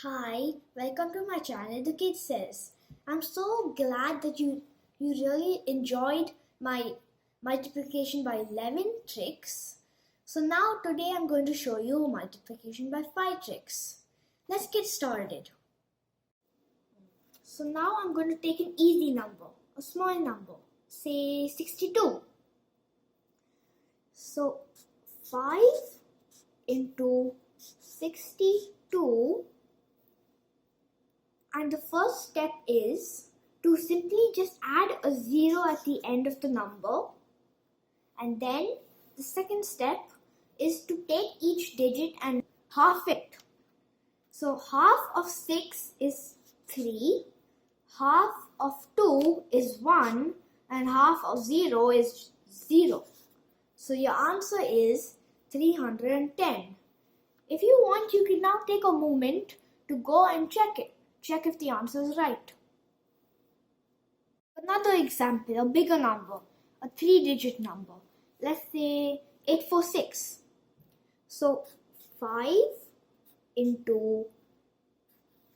Hi, welcome to my channel, The Kid Says. I'm so glad that you really enjoyed my multiplication by 11 tricks. So now today I'm going to show you multiplication by 5 tricks. Let's get started. So now I'm going to take an easy number, a small number, say 62. So 5 into 62. And the first step is to simply just add a 0 at the end of the number. And then the second step is to take each digit and half it. So half of 6 is 3, half of 2 is 1, and half of 0 is 0. So your answer is 310. If you want, you can now take a moment to go and check it. Check if the answer is right. Another example, a bigger number, a 3-digit number. Let's say 846. So 5 into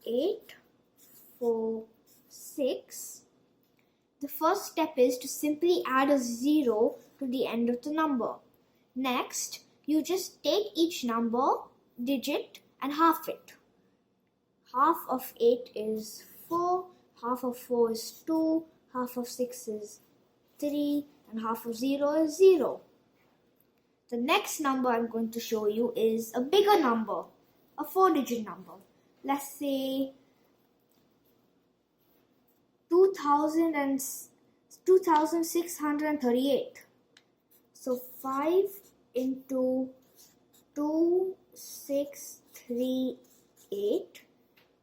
846. The first step is to simply add a 0 to the end of the number. Next, you just take each number, digit, and half it. Half of 8 is 4, half of 4 is 2, half of 6 is 3, and half of 0 is 0. The next number I'm going to show you is a bigger number, a 4-digit number. Let's say 2638. So 5 into 2638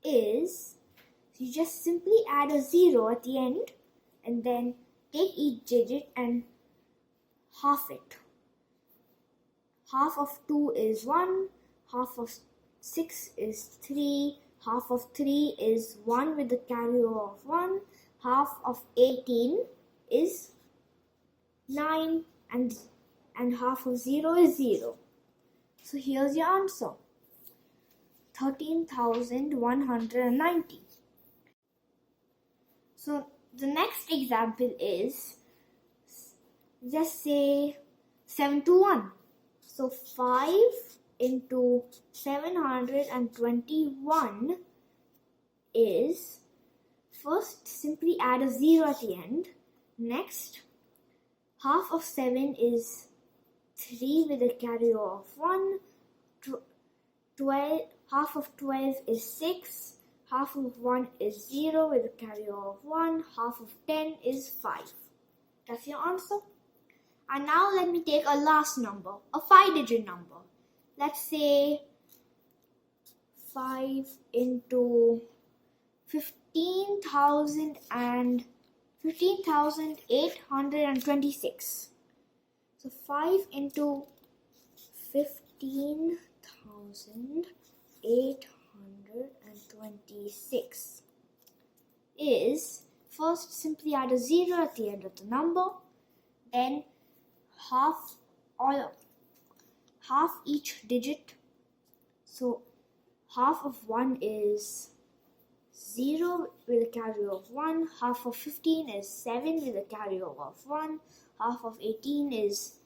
is, you just simply add a 0 at the end and then take each digit and half it. Half of 2 is 1, half of 6 is 3, half of 3 is 1 with the carryover of 1, half of 18 is 9, and half of 0 is 0. So here's your answer. 13,190. So the next example is, just say 721. So 5 into 721 is, first simply add a 0 at the end. Next, half of 7 is 3 with a carryover of 1. 12, half of 12 is 6, half of 1 is 0 with a carryover of 1, half of 10 is 5. That's your answer. And now let me take a last number, a 5-digit number. Let's say 5 into 15,826. So 5 into 15,826 is, first simply add a 0 at the end of the number, then half each digit. So half of 1 is 0 with a carryover of 1, half of 15 is 7 with a carryover of 1, half of 18 is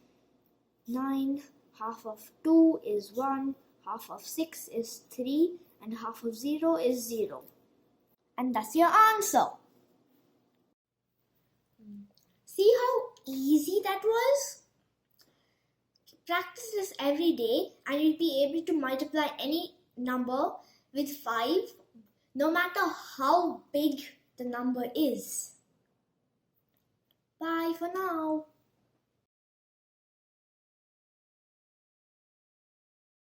9, half of 2 is 1, half of 6 is 3, and half of 0 is 0. And that's your answer. See how easy that was? Practice this every day and you'll be able to multiply any number with 5, no matter how big the number is. Bye for now.